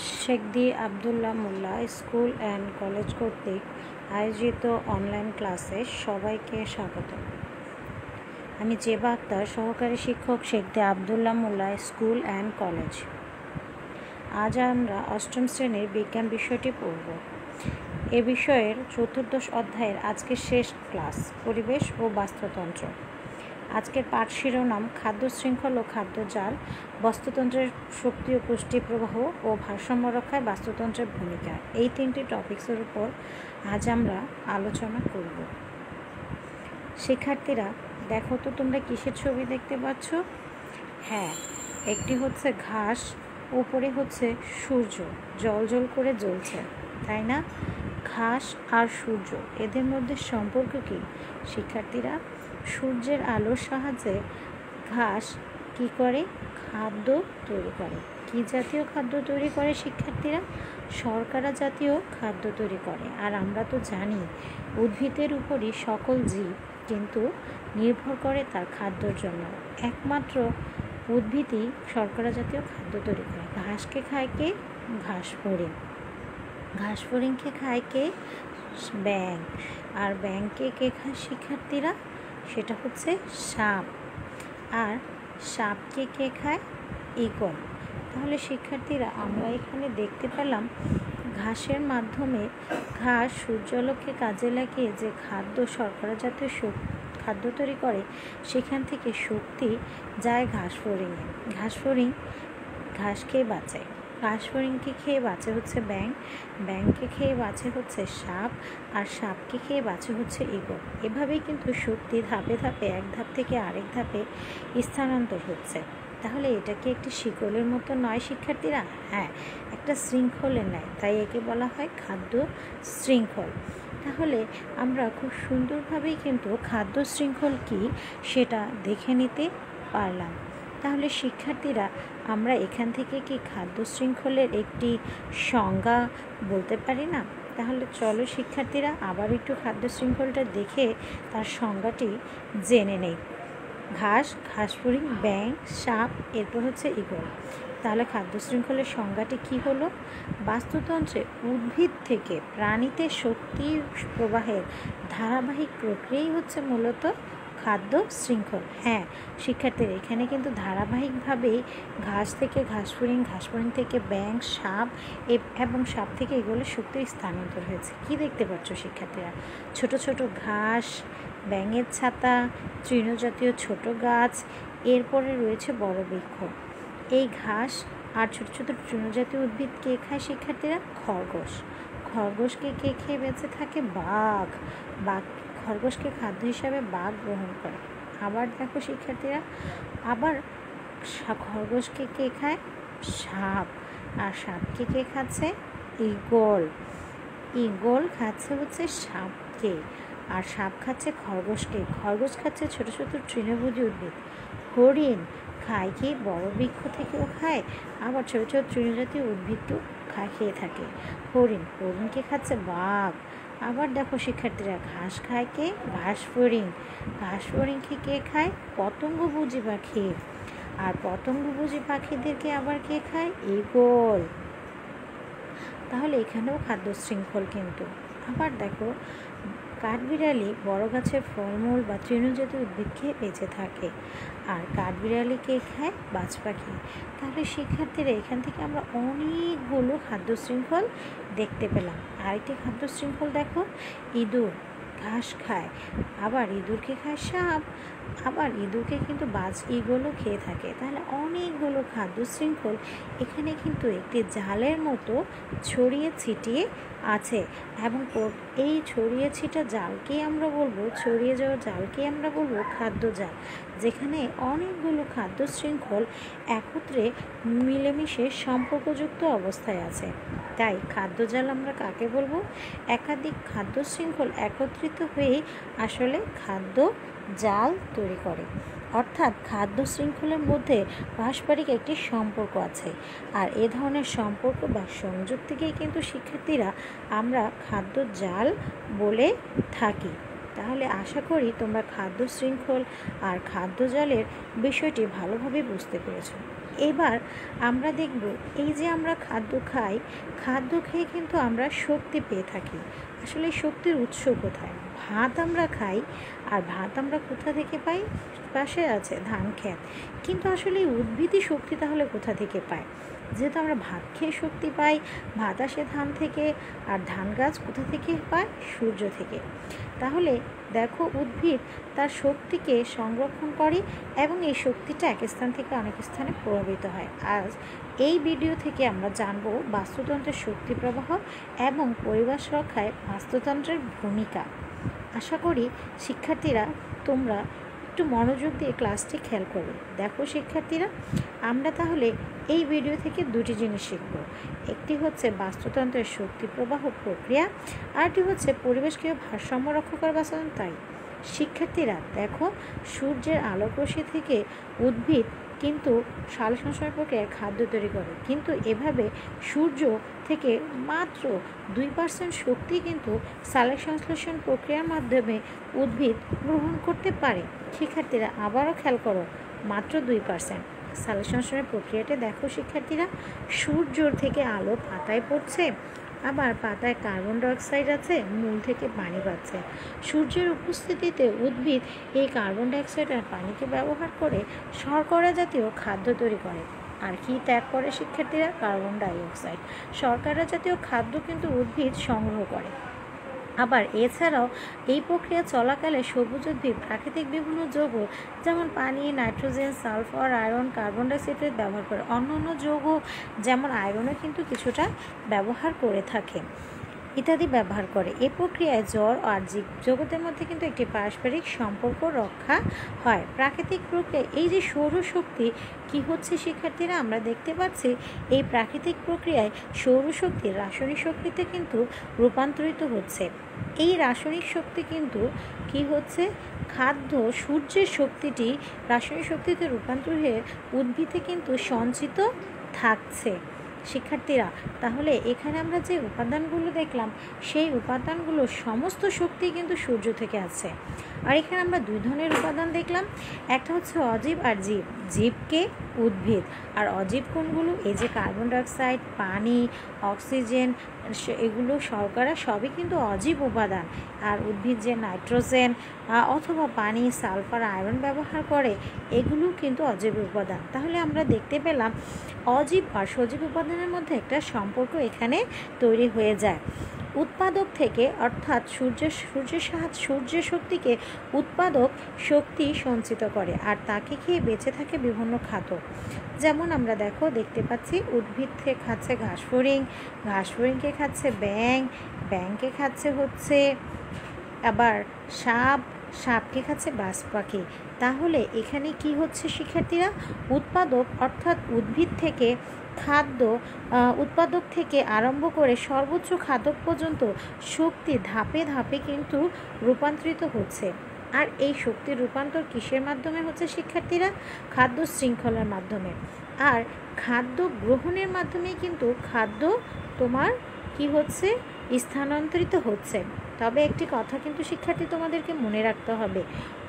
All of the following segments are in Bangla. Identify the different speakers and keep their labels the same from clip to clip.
Speaker 1: শেখদি Abdullah Molla school and college কর্তৃক আয়োজিত অনলাইন ক্লাসে সবাইকে স্বাগত। আমি জেবা আক্তার, সহকারী শিক্ষক, শেখদি Abdullah Molla school and college. আজ আমরা অষ্টম শ্রেণীর বিজ্ঞান বিষয়টি পড়ব। এ বিষয়ের চতুর্দশ অধ্যায়ের আজকের শেষ ক্লাস, পরিবেশ ও বাস্তুতন্ত্র। আজকের পাঠ শিরোনাম খাদ্য শৃঙ্খল ও খাদ্যজাল, বাস্তুতন্ত্রের শক্তি ও পুষ্টি প্রবাহ ও ভারসাম্য রক্ষায় বাস্তুতন্ত্রের ভূমিকা। এই তিনটি টপিকসের উপর আজ আমরা আলোচনা করব। শিক্ষার্থীরা দেখো তো তোমরা কিসের ছবি দেখতে পাচ্ছ? হ্যাঁ, একটি হচ্ছে ঘাস, উপরে হচ্ছে সূর্য জল জল করে জ্বলছে, তাই না? ঘাস আর সূর্য, এদের মধ্যে সম্পর্ক কি শিক্ষার্থীরা? সূর্যের আলোর সাহায্যে ঘাস কি করে? খাদ্য তৈরি করে। কি জাতীয় খাদ্য তৈরি করে শিক্ষার্থীরা? শর্করা জাতীয় খাদ্য তৈরি করে। আর আমরা তো জানি উদ্ভিদের উপরই সকল জীব কিন্তু নির্ভর করে তার খাদ্যর জন্য। একমাত্র উদ্ভিদই শর্করা জাতীয় খাদ্য তৈরি করে। ঘাসকে খায় কে? ঘাস ফড়িং। ঘাস ফড়িংকে খায় কে? ব্যাঙ। আর ব্যাঙকে কে খায় শিক্ষার্থীরা? সেটা হচ্ছে সাপ। আর সাপকে কে খায়? ঈগল। তাহলে শিক্ষার্থীরা আমরা এখানে দেখতে পেলাম ঘাসের মাধ্যমে ঘাস সূর্যালোককে কাজে লাগিয়ে যে খাদ্য শর্করা জাতীয় খাদ্য তৈরি করে, সেখান থেকে শক্তি যায় ঘাস ফড়িংয়ে। ঘাস ফড়িং ঘাস খেয়ে বাঁচে। ঘাস ফড়িংকে খেয়ে বাঁচে হচ্ছে ব্যাঙ, ব্যাঙকে খেয়ে বাঁচে হচ্ছে সাপ, আর সাপকে খেয়ে বাঁচে হচ্ছে ঈগল। এভাবেই কিন্তু শক্তি ধাপে ধাপে এক ধাপ থেকে আরেক ধাপে স্থানান্তর হচ্ছে। তাহলে এটা কি একটি শিকলের মতো নয় শিক্ষার্থীরা? হ্যাঁ, একটা শৃঙ্খলের ন্যায়, তাই একে বলা হয় খাদ্য শৃঙ্খল। তাহলে আমরা খুব সুন্দরভাবেই কিন্তু খাদ্য শৃঙ্খল কি সেটা দেখে নিতে পারলাম। তাহলে শিক্ষার্থীরা আমরা এখান থেকে কি খাদ্য শৃঙ্খলের একটি সংজ্ঞা বলতে পারি না? তাহলে চলো শিক্ষার্থীরা আবার একটু খাদ্য শৃঙ্খলটা দেখে তার সংজ্ঞাটি জেনে নেই। ঘাস, ঘাস ফড়িং, ব্যাঙ, সাপ, এরপর হচ্ছে ঈগল। তাহলে খাদ্য শৃঙ্খলের সংজ্ঞাটি কি হলো? বাস্তুতন্ত্রে উদ্ভিদ থেকে প্রাণীতে শক্তি প্রবাহের ধারাবাহিক প্রক্রিয়াই হচ্ছে মূলত খাদ্য শৃঙ্খল। হ্যাঁ শিক্ষার্থীরা, এখানে কিন্তু ধারাবাহিকভাবেই ঘাস থেকে ঘাস ফড়িং, ঘাস ফড়িং থেকে ব্যাঙ, সাপ এবং সাপ থেকে এগুলো শক্তির স্থানান্তর হয়েছে। কি দেখতে পাচ্ছ শিক্ষার্থীরা? ছোট ছোট ঘাস, ব্যাঙের ছাতা, তৃণজাতীয় ছোট গাছ, এরপরে রয়েছে বড় বৃক্ষ। এই ঘাস আর ছোট ছোট তৃণজাতীয় উদ্ভিদ কে খায় শিক্ষার্থীরা? খরগোশ। খরগোশকে কে খেয়ে বেঁচে থাকে? বাঘ। বাঘ খরগোশকে খাদ্য হিসাবে বাঘ গ্রহণ করে। আবার দেখো শিক্ষার্থীরা, আবার খরগোশকে কে খায়? সাপ। আর সাপকে কে খাচ্ছে? ঈগল। ঈগল খাচ্ছে হচ্ছে সাপকে, আর সাপ খাচ্ছে খরগোশকে। খরগোশ খাচ্ছে ছোট ছোট তৃণভোজী উদ্ভিদ। হরিণ খায় কি? বড় বৃক্ষ থেকেও খায়, আবার ছোট ছোট তৃণজাতীয় উদ্ভিদও খেয়ে থাকে। হরিণকে খাচ্ছে বাঘ। আবার দেখো শিক্ষার্থীরা, ঘাস খায় কে? ঘাস ফড়িং। ঘাস ফড়িংকে কে খায়? পতঙ্গভোজী পাখি। আর পতঙ্গভোজী পাখিদেরকে আবার কে খায়? ঈগল। তাহলে এখানেও খাদ্য শৃঙ্খল কিন্তু। আবার দেখো, কাঠবিড়ালি বড় গাছের ফলমূল বা তৃণজাতীয় উদ্ভিদ খেয়ে বেঁচে থাকে, আর কাঠবিড়ালি কে খায়? বাজ পাখি। তাহলে শিক্ষার্থীরা এখান থেকে আমরা অনেকগুলো খাদ্য শৃঙ্খল দেখতে পেলাম। আরেকটি খাদ্য শৃঙ্খল দেখো, ইঁদুর ঘাস খায়, আবার ইঁদুরকে খায় সাপ, আবার ইঁদুরকে কিন্তু বাজ ঈগলও খেয়ে থাকে। তাহলে অনেকগুলো খাদ্য শৃঙ্খল এখানে কিন্তু একটি জালের মতো ছড়িয়ে ছিটিয়ে আছে, এবং এই ছড়িয়ে ছিটা জালকেই আমরা বলবো, ছড়িয়ে যাওয়া জালকেই আমরা বলবো খাদ্য জাল, যেখানে অনেকগুলো খাদ্য শৃঙ্খল একত্রে মিলেমিশে সম্পর্কযুক্ত অবস্থায় আছে। তাই খাদ্য জাল আমরা কাকে বলবো? একাধিক খাদ্য শৃঙ্খল একত্রিত হয়ে আসলে খাদ্য জাল তৈরি করে। অর্থাৎ খাদ্য শৃঙ্খলের মধ্যে পারস্পরিক একটি সম্পর্ক আছে, আর এ ধরনের সম্পর্ক বা সংযোগ থেকেই কিন্তু শিক্ষার্থীরা আমরা খাদ্য জাল বলে থাকি। তাহলে আশা করি তোমরা খাদ্য শৃঙ্খল আর খাদ্য জালের বিষয়টি ভালোভাবে বুঝতে পেরেছো। এবার আমরা দেখব এই যে আমরা খাদ্য খাই, খাদ্য খেয়ে কিন্তু আমরা শক্তি পেয়ে থাকি। আসলে শক্তির উৎস কোথায়? ভাত আমরা খাই, আর ভাত আমরা কোথা থেকে পাই? পাশে আছে ধান ক্ষেত। কিন্তু আসলে এই উদ্ভিদই শক্তি তাহলে কোথা থেকে পায়? যেহেতু আমরা ভাত খেয়ে শক্তি পাই, ভাত আসে ধান থেকে, আর ধান গাছ কোথা থেকে পায়? সূর্য থেকে। তাহলে দেখো, উদ্ভিদ তার শক্তিকে সংরক্ষণ করে এবং এই শক্তিটা এক স্থান থেকে অনেক স্থানে প্রভাবিত হয়। আজ এই ভিডিও থেকে আমরা জানব বাস্তুতন্ত্রের শক্তি প্রবাহ এবং পরিবেশ রক্ষায় বাস্তুতন্ত্রের ভূমিকা। আশা করি শিক্ষার্থীরা তোমরা একটু মনোযোগ দিয়ে ক্লাসটি খেয়াল করবে। দেখো শিক্ষার্থীরা, আমরা তাহলে এই ভিডিও থেকে দুটি জিনিস শিখব। একটি হচ্ছে বাস্তুতন্ত্রের শক্তি প্রবাহ প্রক্রিয়া, আরটি হচ্ছে পরিবেশকে ভারসাম্য রক্ষা করে বাস্তুতন্ত্র। তাই শিক্ষার্থীরা দেখো, সূর্যের আলোক রশ্মি থেকে উদ্ভিদ কিন্তু সালোকসংশ্লেষণ প্রক্রিয়ায় খাদ্য তৈরি করে, কিন্তু এভাবে সূর্য থেকে মাত্র 2% শক্তি কিন্তু সালোকসংশ্লেষণ প্রক্রিয়ার মাধ্যমে উদ্ভিদ গ্রহণ করতে পারে। শিক্ষার্থীরা আবারও খেয়াল করো, মাত্র 2%। সালোকসংশ্লেষণের প্রক্রিয়াটা দেখো শিক্ষার্থীরা, সূর্য থেকে আলো পাতায় পড়ছে, আবার পাতায় কার্বন ডাইঅক্সাইড আছে, মূল থেকে পানি পাচ্ছে। সূর্যের উপস্থিতিতে উদ্ভিদ এই কার্বন ডাইঅক্সাইড আর পানিকে ব্যবহার করে শর্করা জাতীয় খাদ্য তৈরি করে। আর কি ত্যাগ করে শিক্ষার্থীরা? Carbon dioxide. শর্করা জাতীয় খাদ্য কিন্তু উদ্ভিদ সংগ্রহ করে। আবার এছাড়াও এই প্রক্রিয়া চলাকালে সবুজ উদ্ভিদ প্রাকৃতিক বিভিন্ন যৌগ যেমন পানি, nitrogen, sulphur, iron, carbon dioxide ব্যবহার করে। অন্য অন্য যৌগ যেমন আয়রনও কিন্তু কিছুটা ব্যবহার করে থাকে, ইত্যাদি ব্যবহার করে। এই প্রক্রিয়ায় জড় আর জীব জগতের মধ্যে কিন্তু একটি পারস্পরিক সম্পর্ক রক্ষা হয়। প্রাকৃতিক প্রক্রিয়া এই যে সৌরশক্তি কি হচ্ছে শিক্ষার্থীরা, আমরা দেখতে পাচ্ছি এই প্রাকৃতিক প্রক্রিয়ায় সৌরশক্তি রাসায়নিক শক্তিতে কিন্তু রূপান্তরিত হচ্ছে। এই রাসায়নিক শক্তি কিন্তু কি হচ্ছে? খাদ্য সূর্যের শক্তিটি রাসায়নিক শক্তিতে রূপান্তর হয়ে উদ্ভিদে কিন্তু সঞ্চিত থাকছে। শিক্ষার্থীরা তাহলে এখানে আমরা যে উপাদানগুলো দেখলাম, সেই উপাদানগুলো সমস্ত শক্তি কিন্তু সূর্য থেকে আছে। আর এখানে আমরা দুই ধরনের উপাদান দেখলাম, একটা হচ্ছে অজীব আর জীব। জীবকে উদ্ভিদ, আর অজীব কোনগুলো? এই যে কার্বন ডাইঅক্সাইড, পানি, অক্সিজেন, এগুলো শর্করা সবই কিন্তু অজীব উপাদান। আর উদ্ভিদ যে নাইট্রোজেন অথবা পানি, সালফার, আয়রন ব্যবহার করে, এগুলো কিন্তু অজীব উপাদান। তাহলে আমরা দেখতে পেলাম অজীব আর সজীব উপাদানের মধ্যে একটা সম্পর্ক এখানে তৈরি হয়ে যায়। উৎপাদক থেকে অর্থাৎ সূর্যের শক্তিকে উৎপাদক শক্তি সঞ্চিত করে, আর তাকে খেয়ে বেঁচে থাকে বিভিন্ন খাদ্য। যেমন আমরা দেখতে পাচ্ছি উদ্ভিদ থেকে খাচ্ছে ঘাসফড়িং, ঘাসফড়িংকে খাচ্ছে ব্যাঙ, ব্যাঙকে খাচ্ছে হচ্ছে আবার সাপ, সাপকে খাচ্ছে বাজ পাখি। তাহলে এখানে কি হচ্ছে শিক্ষার্থীরা? উৎপাদক অর্থাৎ উদ্ভিদ থেকে খাদ্য উৎপাদক থেকে আরম্ভ করে সর্বোচ্চ খাদক পর্যন্ত শক্তি ধাপে ধাপে কিন্তু রূপান্তরিত হচ্ছে। আর এই শক্তির রূপান্তর কিসের মাধ্যমে হচ্ছে শিক্ষার্থীরা? খাদ্য শৃঙ্খলার মাধ্যমে। আর খাদ্য গ্রহণের মাধ্যমেই কিন্তু খাদ্য তোমার কি হচ্ছে? স্থানান্তরিত হচ্ছে। তবে একটি কথা কিন্তু শিক্ষার্থী তোমাদেরকে মনে রাখতে হবে,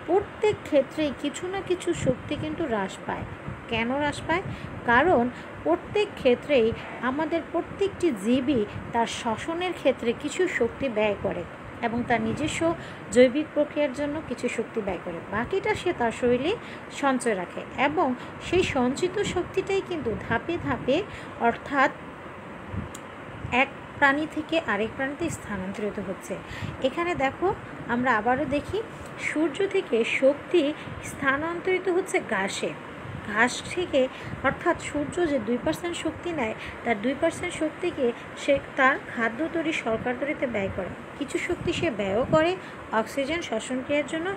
Speaker 1: প্রত্যেক ক্ষেত্রেই কিছু না কিছু শক্তি কিন্তু হ্রাস পায়। কেন হ্রাস পায়? কারণ প্রত্যেক ক্ষেত্রেই আমাদের প্রত্যেকটি জীবই তার শ্বসনের ক্ষেত্রে কিছু শক্তি ব্যয় করে এবং তার নিজস্ব জৈবিক প্রক্রিয়ার জন্য কিছু শক্তি ব্যয় করে, বাকিটা সে তার শরীরে সঞ্চয় রাখে এবং সেই সঞ্চিত শক্তিটাই কিন্তু ধাপে ধাপে অর্থাৎ এক প্রাণী থেকে আরেক প্রাণীতে স্থানান্তরিত হচ্ছে। এখানে দেখো, আমরা আবারও দেখি সূর্য থেকে শক্তি স্থানান্তরিত হচ্ছে ঘাসে। ঘাস থেকে অর্থাৎ সূর্য যে 2% শক্তি নেয়, তার 2% শক্তিকে সে তার খাদ্য তৈরি শর্করা তৈরিতে ব্যয় করে। কিছু শক্তি সে ব্যয়ও করে অক্সিজেন শ্বসন ক্রিয়ার জন্য।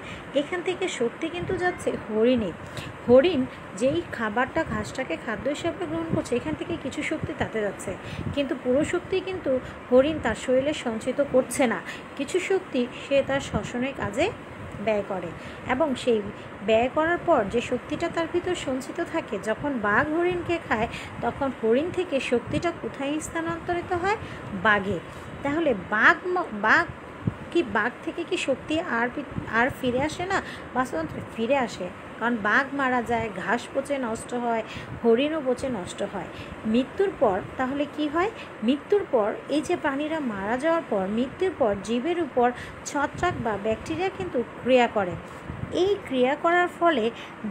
Speaker 1: এখান থেকে শক্তি কিন্তু যাচ্ছে হরিণে। হরিণ যেই খাবারটা ঘাসটাকে খাদ্য হিসাবে গ্রহণ করছে, এখান থেকে কিছু শক্তি তাতে যাচ্ছে, কিন্তু পুরো শক্তি কিন্তু হরিণ তার শরীরে সঞ্চিত করছে না। কিছু শক্তি সে তার শ্বসনের কাজে ব্যয় করে এবং সেই ব্যয় করার পর যে শক্তিটা তার ভিতর সঞ্চিত থাকে, যখন বাঘ হরিণকে খায় তখন হরিণ থেকে শক্তিটা কোথায় স্থানান্তরিত হয়? বাঘে। তাহলে বাঘ থেকে কি শক্তি আর ফিরে আসে না? বাস্তুতন্ত্রে ফিরে আসে। কারণ বাঘ মারা যায়, ঘাস পচে নষ্ট হয়, হরিণও পচে নষ্ট হয়। মৃত্যুর পর তাহলে কি হয়? মৃত্যুর পর এই যে প্রাণীরা মারা যাওয়ার পর মৃত্যুর পর জীবের উপর ছত্রাক বা ব্যাকটেরিয়া কিন্তু ক্রিয়া করে। এই ক্রিয়া করার ফলে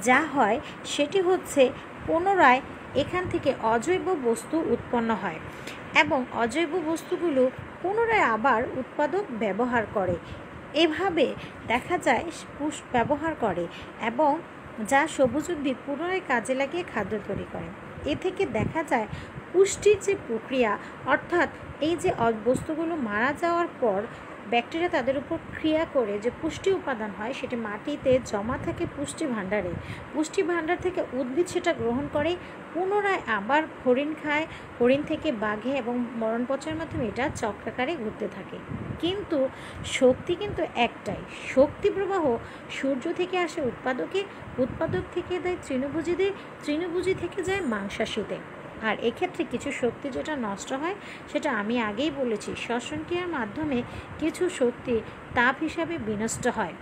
Speaker 1: যা হয় সেটি হচ্ছে পুনরায় এখান থেকে অজৈব বস্তু উৎপন্ন হয় এবং অজৈব বস্তুগুলো পুনরায় আবার উৎপাদক ব্যবহার করে। এভাবে দেখা যায় ব্যবহার করে এবং যা সবুজ উদ্ভিদ পুনরায় কাজে লাগিয়ে খাদ্য তৈরি করে। এ থেকে দেখা যায় পুষ্টির যে প্রক্রিয়া, অর্থাৎ এই যে বস্তুগুলো মারা যাওয়ার পর ব্যাকটেরিয়া তাদের উপর ক্রিয়া করে যে পুষ্টি উপাদান হয় সেটি মাটিতে জমা থাকে পুষ্টি ভাণ্ডারে। পুষ্টি ভাণ্ডার থেকে উদ্ভিদ সেটা গ্রহণ করে, পুনরায় আবার হরিণ খায়, হরিণ থেকে বাঘে এবং মরণপচের মাধ্যমে এটা চক্রাকারে ঘুরতে থাকে। কিন্তু শক্তি কিন্তু একটাই, শক্তি প্রবাহ সূর্য থেকে আসে উৎপাদকে, উৎপাদক থেকে দেয় তৃণভোজীদের, তৃণভোজী থেকে যায় মাংসাশীতে। আর এক্ষেত্রে কিছু শক্তি যেটা নষ্ট হয় সেটা আমি আগেই বলেছি, শ্বসন ক্রিয়ার মাধ্যমে কিছু শক্তি তাপ হিসাবে বিনষ্ট হয়।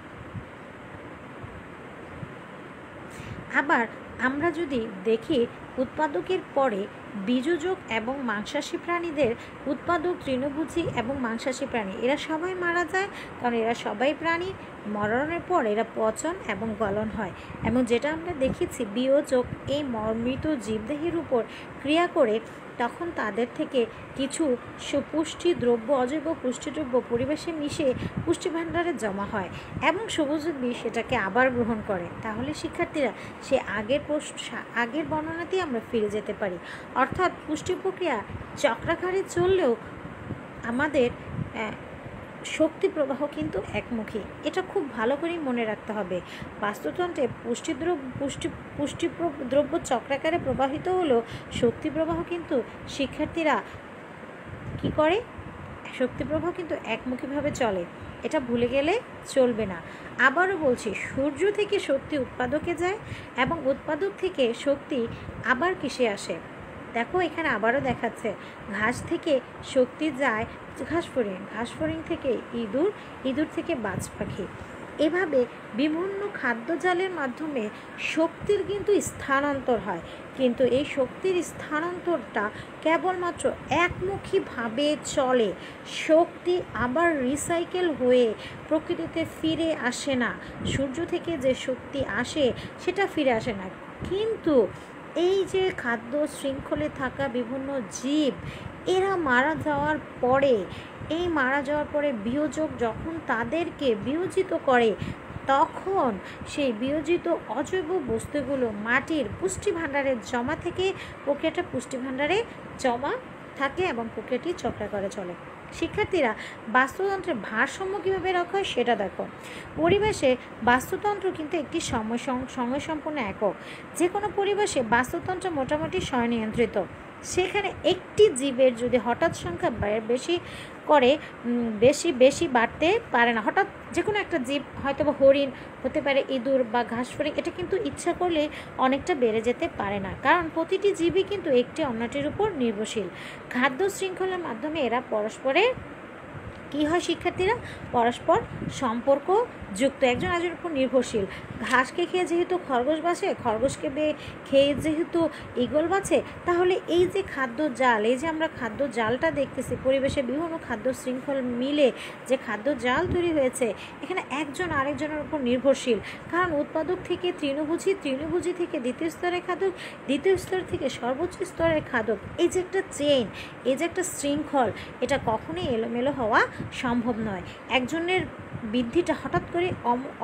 Speaker 1: আবার আমরা যদি দেখি উৎপাদকের পরে বীজযোগ এবং মাংসাশী প্রাণীদের, উৎপাদক তৃণভোজী এবং মাংসাশী প্রাণী এরা সবাই মারা যায়, কারণ এরা সবাই প্রাণী, মরণের পর এরা পচন এবং গলন হয়। এবং যেটা আমরা দেখেছি বিয়োজক এই মৃত জীবদেহের উপর ক্রিয়া করে তখন তাদের থেকে কিছু সুপুষ্টি দ্রব্য, অজৈব পুষ্টিদ্রব্য পরিবেশে মিশে পুষ্টি ভাণ্ডারে জমা হয় এবং সবুজ উদ্ভিদ সেটাকে আবার গ্রহণ করে। তাহলে শিক্ষার্থীরা সে আগের বর্ণনাতেই আমরা ফিরে যেতে পারি। অর্থাৎ পুষ্টি প্রক্রিয়া চক্রাকারে চললেও আমাদের শক্তি প্রবাহ কিন্তু একমুখী। এটা খুব ভালো করেই মনে রাখতে হবে। বাস্তুতন্ত্রে পুষ্টি দ্রব্য চক্রাকারে প্রবাহিত হলেও শক্তি প্রবাহ কিন্তু শিক্ষার্থীরা কি করে? শক্তি প্রবাহ কিন্তু একমুখীভাবে চলে, এটা ভুলে গেলে চলবে না। আবারও বলছি, সূর্য থেকে শক্তি উৎপাদকে যায় এবং উৎপাদক থেকে শক্তি আবার কিসে আসে? দেখো এখানে আবারও দেখাচ্ছে ঘাস থেকে শক্তি যায় ঘাসফড়িং থেকে ইঁদুর থেকে বাজ পাখি। এভাবে বিভিন্ন খাদ্যজালের মাধ্যমে শক্তির কিন্তু স্থানান্তর হয়, কিন্তু এই শক্তির স্থানান্তরটা কেবলমাত্র একমুখীভাবে চলে। শক্তি আবার রিসাইকেল হয়ে প্রকৃতিতে ফিরে আসে না। সূর্য থেকে যে শক্তি আসে সেটা ফিরে আসে না, কিন্তু এই যে খাদ্য শৃঙ্খলে থাকা বিভিন্ন জীব এরা মারা যাওয়ার পরে বিয়োজক যখন তাদেরকে বিয়োজিত করে তখন সেই বিয়োজিত অজৈব বস্তুগুলো মাটির পুষ্টি ভাণ্ডারে জমা থেকে প্রক্রিয়াটা পুষ্টি ভাণ্ডারে জমা থাকে এবং প্রক্রিয়াটি চক্রাকারে চলে। শিক্ষার্থীরা বাস্তুতন্ত্রের ভারসাম্য কীভাবে রক্ষা হয় সেটা দেখো। পরিবেশে বাস্তুতন্ত্র কিন্তু একটি সময়সম্পন্ন একক। যে কোনো পরিবেশে বাস্তুতন্ত্র মোটামুটি স্বনিয়ন্ত্রিত। সেখানে একটি জীবের যদি হঠাৎ সংখ্যা বেশি বাড়তে পারে না। হঠাৎ যে কোনো একটা জীব, হয়তো বা হরিণ হতে পারে, ইঁদুর বা ঘাসফড়িং, এটা কিন্তু ইচ্ছা করলে অনেকটা বেড়ে যেতে পারে না, কারণ প্রতিটি জীবই কিন্তু একটি অন্যটির উপর নির্ভরশীল। খাদ্য শৃঙ্খলার মাধ্যমে এরা পরস্পরের কী হয় শিক্ষার্থীরা? পরস্পর সম্পর্ক যুক্ত, একজন আরেকজনের উপর নির্ভরশীল। ঘাসকে খেয়ে যেহেতু খরগোশ বাঁচে, খরগোশকে খেয়ে যেহেতু ঈগল বাঁচে, তাহলে এই যে খাদ্য জাল, এই যে আমরা খাদ্য জালটা দেখতেছি, পরিবেশে বিভিন্ন খাদ্য শৃঙ্খল মিলে যে খাদ্য জাল তৈরি হয়েছে, এখানে একজন আরেকজনের উপর নির্ভরশীল। কারণ উৎপাদক থেকে তৃণভোজী থেকে দ্বিতীয় স্তরের খাদক, দ্বিতীয় স্তর থেকে সর্বোচ্চ স্তরের খাদক, এই যে একটা চেইন, এই যে একটা শৃঙ্খল, এটা কখনোই এলোমেলো হওয়া সম্ভব নয়। একজনের বৃদ্ধিটা হঠাৎ করে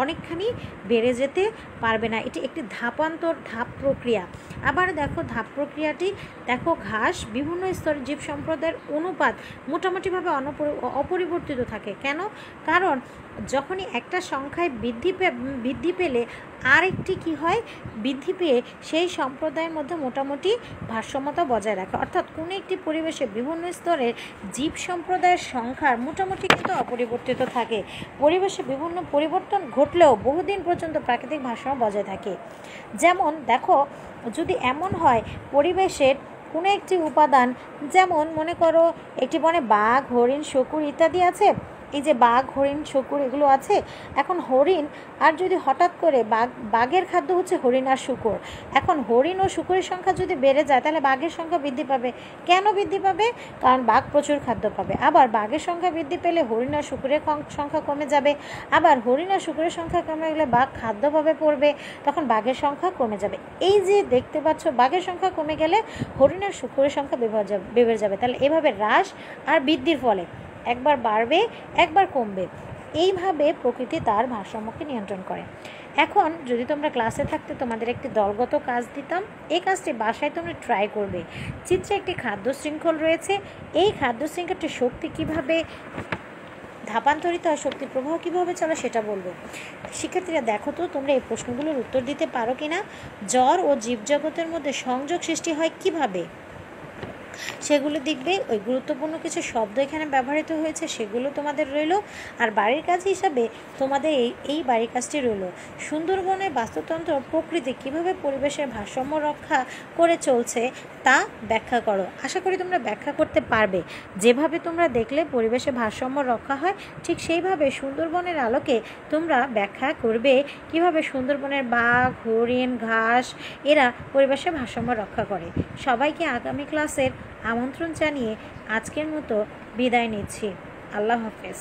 Speaker 1: অনেকখানি বেড়ে যেতে পারবে না, এটি একটি ধাপ প্রক্রিয়া। আবার দেখো ধাপ প্রক্রিয়াটি দেখো, ঘাস বিভিন্ন স্তরের জীব সম্প্রদায়ের অনুপাত মোটামুটিভাবে অপরিবর্তিত থাকে। কেন? কারণ যখনই একটা সংখ্যায় বৃদ্ধি পেলে আরেকটি কি হয়? বৃদ্ধি পেয়ে সেই সম্প্রদায়ের মধ্যে মোটামুটি ভারসাম্যতা বজায় রাখে। অর্থাৎ কোনো একটি পরিবেশে বিভিন্ন স্তরের জীব সম্প্রদায়ের সংখ্যার মোটামুটি কিন্তু অপরিবর্তিত থাকে। পরিবেশে বিভিন্ন পরিবর্তন ঘটলেও বহুদিন পর্যন্ত প্রাকৃতিক ভারসাম্য বজায় থাকে। যেমন দেখো, যদি এমন হয় পরিবেশের কোনো একটি উপাদান, যেমন মনে করো একটি বনে বাঘ, হরিণ, শকুর ইত্যাদি আছে, এই যে বাঘ, হরিণ, শূকর এগুলো আছে, এখন হরিণ আর যদি হঠাৎ করে বাঘের খাদ্য হচ্ছে হরিণ আর শূকর, এখন হরিণ ও শূকরের সংখ্যা যদি বেড়ে যায় তাহলে বাঘের সংখ্যা বৃদ্ধি পাবে। কেন বৃদ্ধি পাবে? কারণ বাঘ প্রচুর খাদ্য পাবে। আবার বাঘের সংখ্যা বৃদ্ধি পেলে হরিণ আর শূকরের সংখ্যা কমে যাবে। আবার হরিণ আর শূকরের সংখ্যা কমে গেলে বাঘ খাদ্য পাবে পড়বে, তখন বাঘের সংখ্যা কমে যাবে। এই যে দেখতে পাচ্ছ, বাঘের সংখ্যা কমে গেলে হরিণ আর শূকরের সংখ্যা বেড়ে যাবে। তাহলে এভাবে হ্রাস আর বৃদ্ধির ফলে একবার বাড়বে, একবার কমবে। এইভাবে প্রকৃতি তার ভারসাম্যকে নিয়ন্ত্রণ করে। এখন যদি তোমরা ক্লাসে থাকতে তোমাদের একটি দলগত কাজ দিতাম, এই কাজটি বাসায় তোমরা ট্রাই করবে। চিত্রে একটি খাদ্য শৃঙ্খল রয়েছে, এই খাদ্য শৃঙ্খলটি শক্তি কিভাবে ধাপান্তরিত হয়, শক্তির প্রবাহ কীভাবে চলে সেটা বলবো। শিক্ষার্থীরা দেখো তো তোমরা এই প্রশ্নগুলোর উত্তর দিতে পারো কিনা। জড় ও জীবজগতের মধ্যে সংযোগ সৃষ্টি হয় কিভাবে, সেগুলো দেখবে। ওই গুরুত্বপূর্ণ কিছু শব্দ এখানে ব্যবহৃত হয়েছে, সেগুলো তোমাদের রইল। আর বাড়ির কাজ হিসাবে তোমাদের এই বাড়ির কাজটি রইল। সুন্দরবনের বাস্তুতন্ত্র প্রকৃতি কিভাবে পরিবেশের ভারসাম্য রক্ষা করে চলছে তা ব্যাখ্যা করো। আশা করি তোমরা ব্যাখ্যা করতে পারবে। যেভাবে তোমরা দেখলে পরিবেশের ভারসাম্য রক্ষা হয়, ঠিক সেইভাবে সুন্দরবনের আলোকে তোমরা ব্যাখ্যা করবে কিভাবে সুন্দরবনের বাঘ, হরিণ, ঘাস এরা পরিবেশের ভারসাম্য রক্ষা করে। সবাইকে আগামী ক্লাসের আমন্ত্রণ জানিয়ে আজকের মতো বিদায় নিচ্ছি। আল্লাহ হাফেজ।